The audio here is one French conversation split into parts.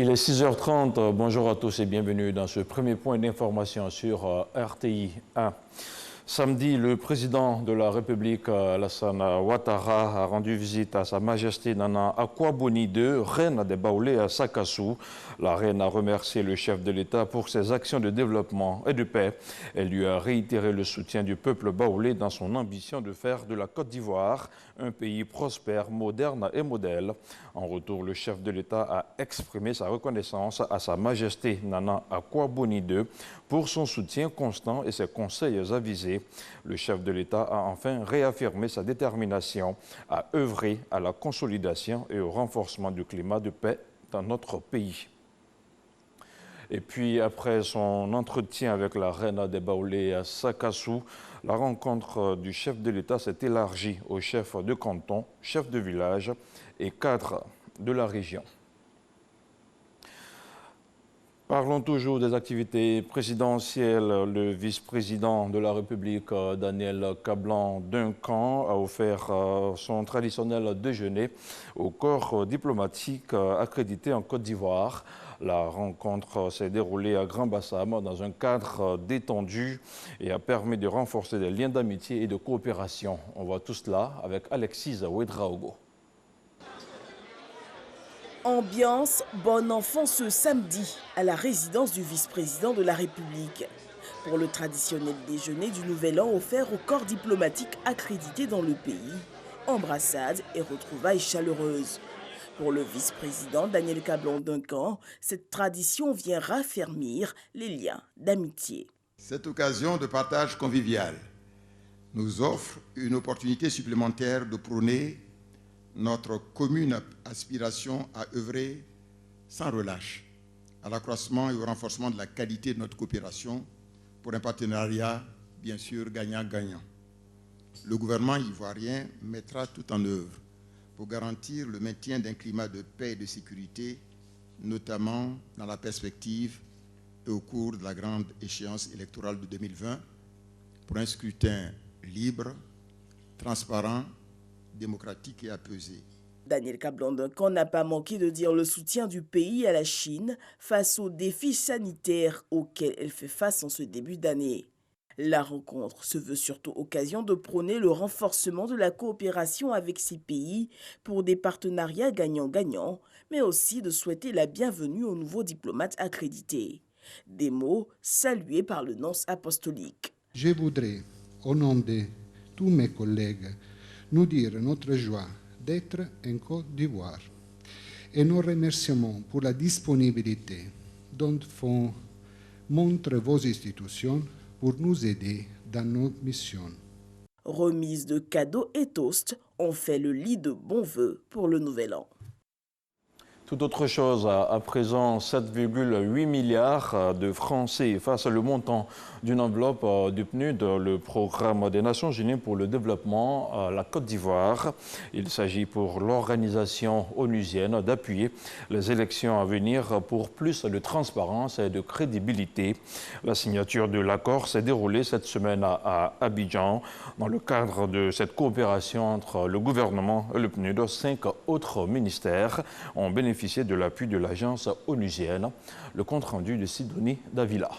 Il est 6h30. Bonjour à tous et bienvenue dans ce premier point d'information sur RTI 1. Samedi, le président de la République, Alassane Ouattara, a rendu visite à Sa Majesté Nana Akua-Boni II, reine des Baoulés à Sakassou. La reine a remercié le chef de l'État pour ses actions de développement et de paix. Elle lui a réitéré le soutien du peuple baoulé dans son ambition de faire de la Côte d'Ivoire un pays prospère, moderne et modèle. En retour, le chef de l'État a exprimé sa reconnaissance à Sa Majesté Nana Akua-Boni II pour son soutien constant et ses conseils avisés. Le chef de l'État a enfin réaffirmé sa détermination à œuvrer à la consolidation et au renforcement du climat de paix dans notre pays. Et puis, après son entretien avec la reine des Baoulés à Sakassou, la rencontre du chef de l'État s'est élargie aux chefs de canton, chefs de village et cadres de la région. Parlons toujours des activités présidentielles. Le vice-président de la République, Daniel Kablan-Duncan, a offert son traditionnel déjeuner au corps diplomatique accrédité en Côte d'Ivoire. La rencontre s'est déroulée à Grand-Bassam dans un cadre détendu et a permis de renforcer des liens d'amitié et de coopération. On voit tout cela avec Alexis Ouedraogo. Ambiance bon enfant ce samedi à la résidence du vice-président de la République pour le traditionnel déjeuner du Nouvel An offert au corps diplomatique accrédité dans le pays. Embrassades et retrouvailles chaleureuses. Pour le vice-président Daniel Kablan-Duncan, cette tradition vient raffermir les liens d'amitié. Cette occasion de partage convivial nous offre une opportunité supplémentaire de prôner notre commune aspiration à œuvrer sans relâche à l'accroissement et au renforcement de la qualité de notre coopération pour un partenariat, bien sûr, gagnant-gagnant. Le gouvernement ivoirien mettra tout en œuvre pour garantir le maintien d'un climat de paix et de sécurité, notamment dans la perspective et au cours de la grande échéance électorale de 2020, pour un scrutin libre, transparent, démocratique et apaisé. Daniel Kablan-Duncan n'a pas manqué de dire le soutien du pays à la Chine face aux défis sanitaires auxquels elle fait face en ce début d'année. La rencontre se veut surtout occasion de prôner le renforcement de la coopération avec ces pays pour des partenariats gagnant-gagnant, mais aussi de souhaiter la bienvenue aux nouveaux diplomates accrédités. Des mots salués par le nonce apostolique. Je voudrais, au nom de tous mes collègues, nous dire notre joie d'être en Côte d'Ivoire et nos remerciements pour la disponibilité dont font montre vos institutions pour nous aider dans nos missions. Remise de cadeaux et toasts ont fait le lit de bons vœux pour le Nouvel An. Tout autre chose, à présent 7,8 milliards de francs CFA, c'est le montant d'une enveloppe du PNUD, le programme des Nations Unies pour le développement, la Côte d'Ivoire. Il s'agit pour l'organisation onusienne d'appuyer les élections à venir pour plus de transparence et de crédibilité. La signature de l'accord s'est déroulée cette semaine à Abidjan. Dans le cadre de cette coopération entre le gouvernement et le PNUD, 5 autres ministères ont bénéficié de l'appui de l'agence onusienne. Le compte-rendu de Sidonie Davila.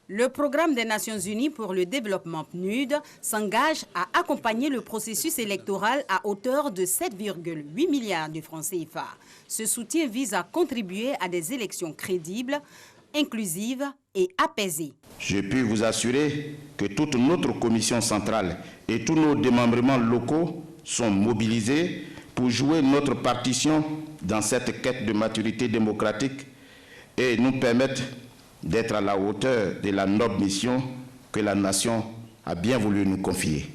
Le programme des Nations Unies pour le développement PNUD s'engage à accompagner le processus électoral à hauteur de 7,8 milliards de francs CFA. Ce soutien vise à contribuer à des élections crédibles, inclusives et apaisées. Je puis vous assurer que toute notre commission centrale et tous nos démembrements locaux sont mobilisés pour jouer notre partition dans cette quête de maturité démocratique et nous permettre d'être à la hauteur de la noble mission que la nation a bien voulu nous confier.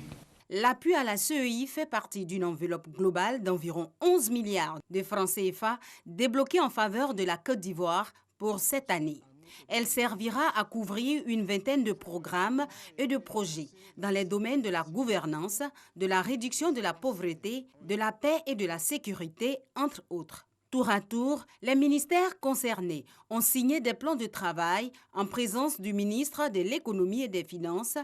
L'appui à la CEI fait partie d'une enveloppe globale d'environ 11 milliards de francs CFA débloqués en faveur de la Côte d'Ivoire pour cette année. Elle servira à couvrir une vingtaine de programmes et de projets dans les domaines de la gouvernance, de la réduction de la pauvreté, de la paix et de la sécurité, entre autres. Tour à tour, les ministères concernés ont signé des plans de travail en présence du ministre de l'Économie et des Finances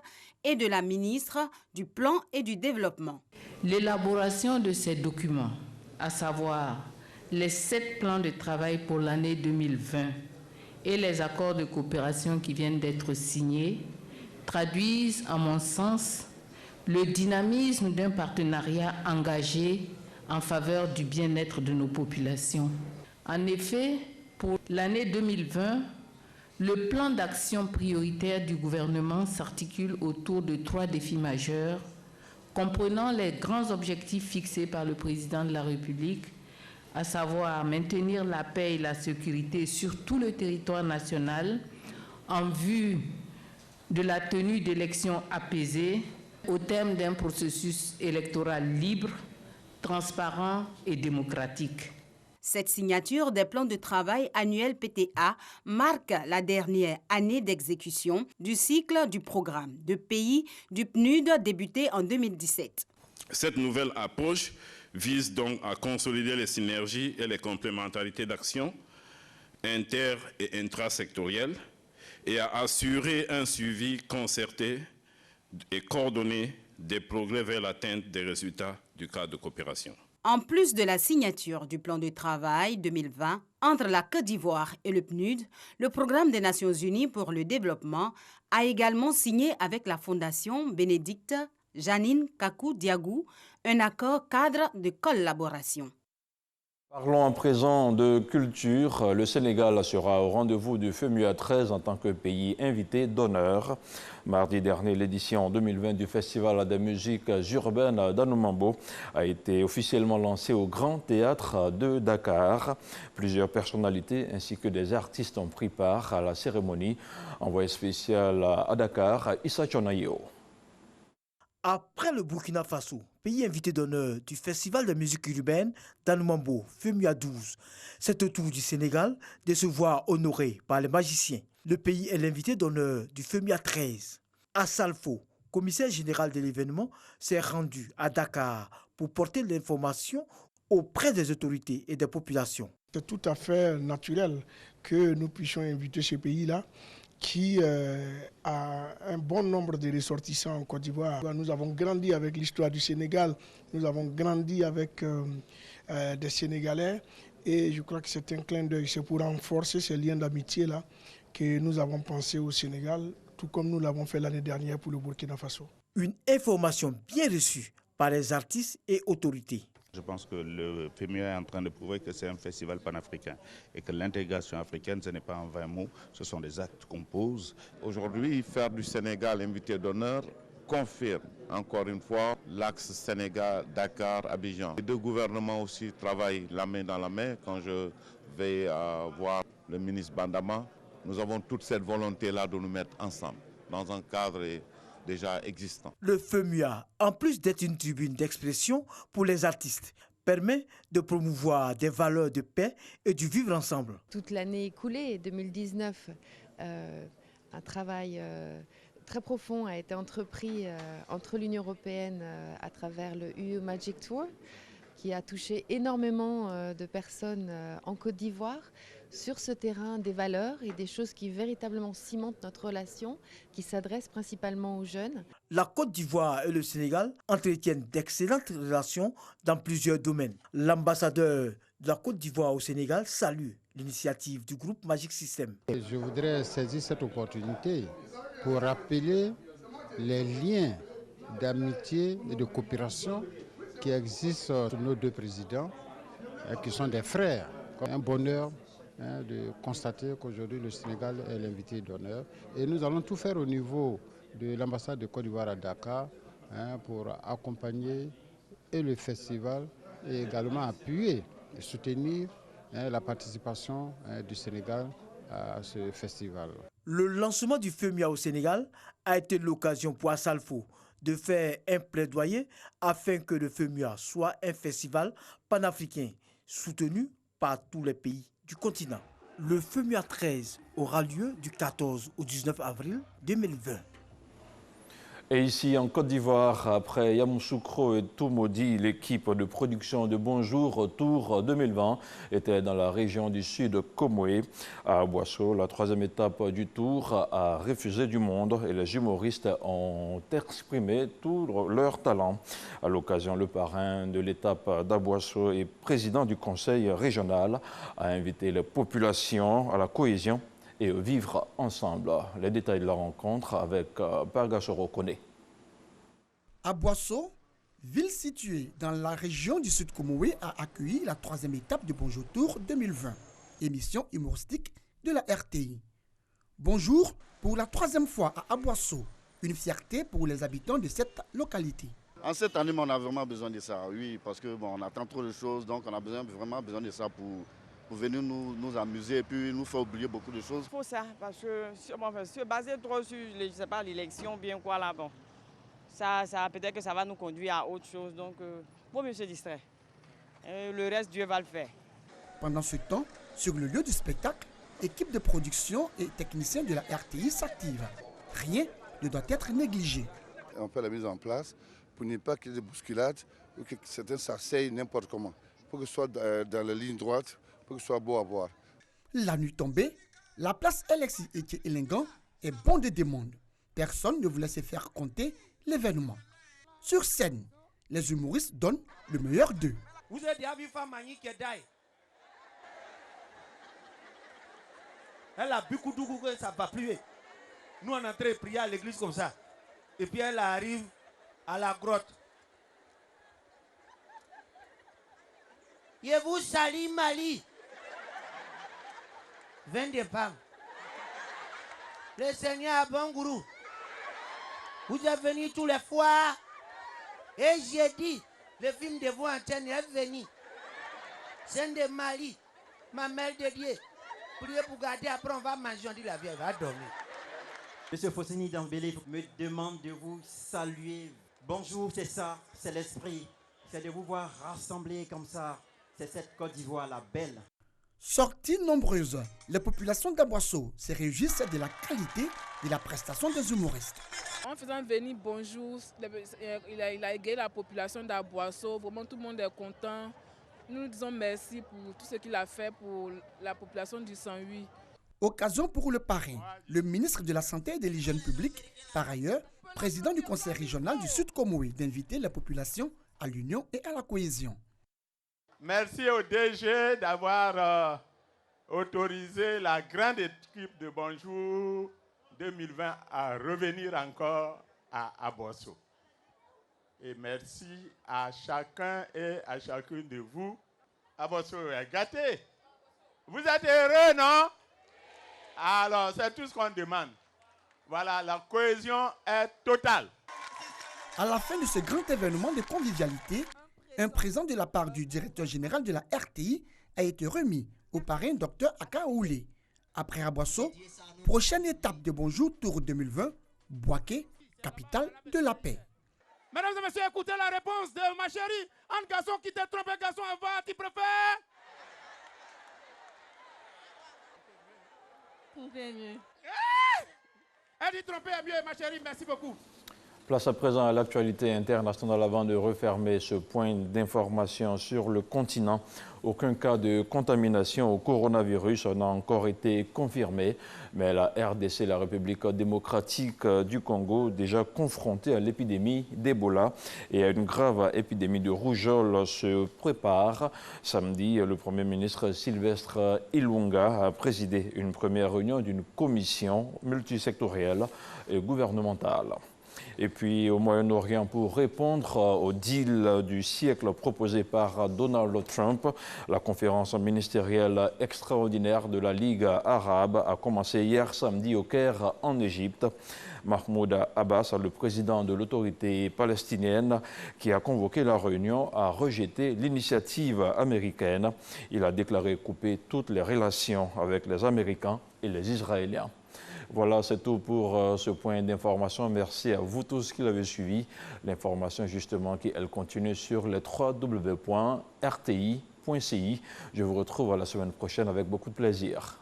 et de la ministre du Plan et du Développement. L'élaboration de ces documents, à savoir les 7 plans de travail pour l'année 2020 et les accords de coopération qui viennent d'être signés traduisent, à mon sens, le dynamisme d'un partenariat engagé en faveur du bien-être de nos populations. En effet, pour l'année 2020, le plan d'action prioritaire du gouvernement s'articule autour de 3 défis majeurs, comprenant les grands objectifs fixés par le président de la République, à savoir maintenir la paix et la sécurité sur tout le territoire national en vue de la tenue d'élections apaisées au terme d'un processus électoral libre, transparent et démocratique. Cette signature des plans de travail annuels PTA marque la dernière année d'exécution du cycle du programme de pays du PNUD débuté en 2017. Cette nouvelle approche vise donc à consolider les synergies et les complémentarités d'action inter- et intrasectorielles et à assurer un suivi concerté et coordonné des progrès vers l'atteinte des résultats du cadre de coopération. En plus de la signature du plan de travail 2020 entre la Côte d'Ivoire et le PNUD, le Programme des Nations Unies pour le développement a également signé avec la Fondation Bénédicte Janine Kakou Diagou un accord cadre de collaboration. Parlons à présent de culture. Le Sénégal sera au rendez-vous du FEMUA 13 en tant que pays invité d'honneur. Mardi dernier, l'édition 2020 du Festival des musiques urbaines d'Anoumambo a été officiellement lancée au Grand Théâtre de Dakar. Plusieurs personnalités ainsi que des artistes ont pris part à la cérémonie. Envoyé spécial à Dakar, Issa Chonayo. Après le Burkina Faso, pays invité d'honneur du Festival de musique urbaine d'Anoumambo, FEMUA 12, c'est au tour du Sénégal de se voir honoré par les magiciens. Le pays est l'invité d'honneur du FEMUA 13. Assalfo, commissaire général de l'événement, s'est rendu à Dakar pour porter l'information auprès des autorités et des populations. C'est tout à fait naturel que nous puissions inviter ce pays-là qui a un bon nombre de ressortissants en Côte d'Ivoire. Nous avons grandi avec l'histoire du Sénégal, nous avons grandi avec des Sénégalais et je crois que c'est un clin d'œil, c'est pour renforcer ces liens d'amitié-là que nous avons pensé au Sénégal, tout comme nous l'avons fait l'année dernière pour le Burkina Faso. Une information bien reçue par les artistes et autorités. Je pense que le FEMUA est en train de prouver que c'est un festival panafricain et que l'intégration africaine, ce n'est pas en 20 mots, ce sont des actes qu'on pose. Aujourd'hui, faire du Sénégal invité d'honneur confirme encore une fois l'axe Sénégal-Dakar-Abidjan. Les deux gouvernements aussi travaillent la main dans la main. Quand je vais voir le ministre Bandama, nous avons toute cette volonté-là de nous mettre ensemble dans un cadre déjà existant. Le FEMUA, en plus d'être une tribune d'expression pour les artistes, permet de promouvoir des valeurs de paix et du vivre ensemble. Toute l'année écoulée, 2019, un travail très profond a été entrepris entre l'Union européenne à travers le UE Magic Tour, qui a touché énormément de personnes en Côte d'Ivoire sur ce terrain des valeurs et des choses qui véritablement cimentent notre relation, qui s'adressent principalement aux jeunes. La Côte d'Ivoire et le Sénégal entretiennent d'excellentes relations dans plusieurs domaines. L'ambassadeur de la Côte d'Ivoire au Sénégal salue l'initiative du groupe Magic System. Je voudrais saisir cette opportunité pour rappeler les liens d'amitié et de coopération qui existent entre nos deux présidents, qui sont des frères. Un bonheur de constater qu'aujourd'hui le Sénégal est l'invité d'honneur. Et nous allons tout faire au niveau de l'ambassade de Côte d'Ivoire à Dakar pour accompagner et le festival et également appuyer et soutenir la participation du Sénégal à ce festival. Le lancement du FEMUA au Sénégal a été l'occasion pour Assalfo de faire un plaidoyer afin que le FEMUA soit un festival panafricain soutenu par tous les pays du continent. Le FEMUA 13 aura lieu du 14 au 19 avril 2020. Et ici, en Côte d'Ivoire, après Yamoussoukro et Toumoudi, l'équipe de production de Bonjour Tour 2020 était dans la région du sud Comoé. À Boisseau, la troisième étape du Tour a refusé du monde et les humoristes ont exprimé tout leur talent. À l'occasion, le parrain de l'étape d'Aboisseau et président du conseil régional a invité les populations à la cohésion et vivre ensemble. Les détails de la rencontre avec Pargasoro Kone. À Boisseau, ville située dans la région du Sud Comoé, a accueilli la troisième étape de Bonjour Tour 2020, émission humoristique de la RTI. Bonjour pour la troisième fois à Aboisseau, une fierté pour les habitants de cette localité. En cette année, on a vraiment besoin de ça, oui, parce que on attend trop de choses, donc on a vraiment besoin de ça pour venir nous amuser et puis nous faire oublier beaucoup de choses. Il faut ça, parce que se baser trop sur l'élection, bien quoi là, bon, ça peut-être que ça va nous conduire à autre chose, donc vaut mieux se distraire. Le reste, Dieu va le faire. Pendant ce temps, sur le lieu du spectacle, équipe de production et techniciens de la RTI s'activent. Rien ne doit être négligé. On fait la mise en place pour ne pas qu'il y ait de bousculades ou que certains s'asseyent n'importe comment. Il faut que ce soit dans la ligne droite, pour que ce soit beau à voir. La nuit tombée, la place Alexis Elengan est bonne de demande. Personne ne voulait se faire compter l'événement. Sur scène, les humoristes donnent le meilleur d'eux. Vous avez déjà vu Famani qui est d'ailleurs. Elle a beaucoup d'où que ça va pluer. Nous on est en train de prier à l'église comme ça. Et puis elle arrive à la grotte. Je vous salue Mali. 22 femmes. Le Seigneur a bon gourou. Vous êtes venus tous les fois. Et j'ai dit, le film de vous antenne est venu. C'est de Mali. Ma mère de Dieu. Priez pour garder, après on va manger, on dit la vieille va dormir. Monsieur Fossini Dambélé me demande de vous saluer. Bonjour, c'est ça, c'est l'esprit. C'est de vous voir rassemblés comme ça. C'est cette Côte d'Ivoire, la belle. Sorties nombreuses, les populations d'Aboisseau se réjouissent de la qualité de la prestation des humoristes. En faisant venir Bonjour, il a égayé la population d'Aboisseau. Vraiment, tout le monde est content. Nous disons merci pour tout ce qu'il a fait pour la population du 108. Occasion pour le parrain, le ministre de la Santé et de l'Hygiène publique, par ailleurs, président du conseil régional du Sud Comoé, d'inviter la population à l'union et à la cohésion. Merci au DG d'avoir autorisé la grande équipe de Bonjour 2020 à revenir encore à Aboisseau. Et merci à chacun et à chacune de vous. Aboisseau est gâté. Vous êtes heureux, non? Alors, c'est tout ce qu'on demande. Voilà, la cohésion est totale. À la fin de ce grand événement de convivialité, un présent de la part du directeur général de la RTI a été remis au parrain Dr Aka Oulé. Après Aboisseau, prochaine étape de Bonjour Tour 2020, Bouaké, capitale de la paix. Mesdames et messieurs, écoutez la réponse de ma chérie. Un garçon qui te trompe, un garçon va, tu préfères? Tromper mieux. Elle dit tromper est mieux, ma chérie, merci beaucoup. Place à présent à l'actualité internationale avant de refermer ce point d'information sur le continent. Aucun cas de contamination au coronavirus n'a encore été confirmé, mais la RDC, la République démocratique du Congo, déjà confrontée à l'épidémie d'Ebola et à une grave épidémie de rougeole, se prépare. Samedi, le Premier ministre Sylvestre Ilunga a présidé une première réunion d'une commission multisectorielle et gouvernementale. Et puis au Moyen-Orient, pour répondre au deal du siècle proposé par Donald Trump, la conférence ministérielle extraordinaire de la Ligue arabe a commencé hier samedi au Caire, en Égypte. Mahmoud Abbas, le président de l'autorité palestinienne qui a convoqué la réunion, a rejeté l'initiative américaine. Il a déclaré couper toutes les relations avec les Américains et les Israéliens. Voilà, c'est tout pour ce point d'information. Merci à vous tous qui l'avez suivi. L'information, justement, qui elle continue sur les www.rti.ci. Je vous retrouve la semaine prochaine avec beaucoup de plaisir.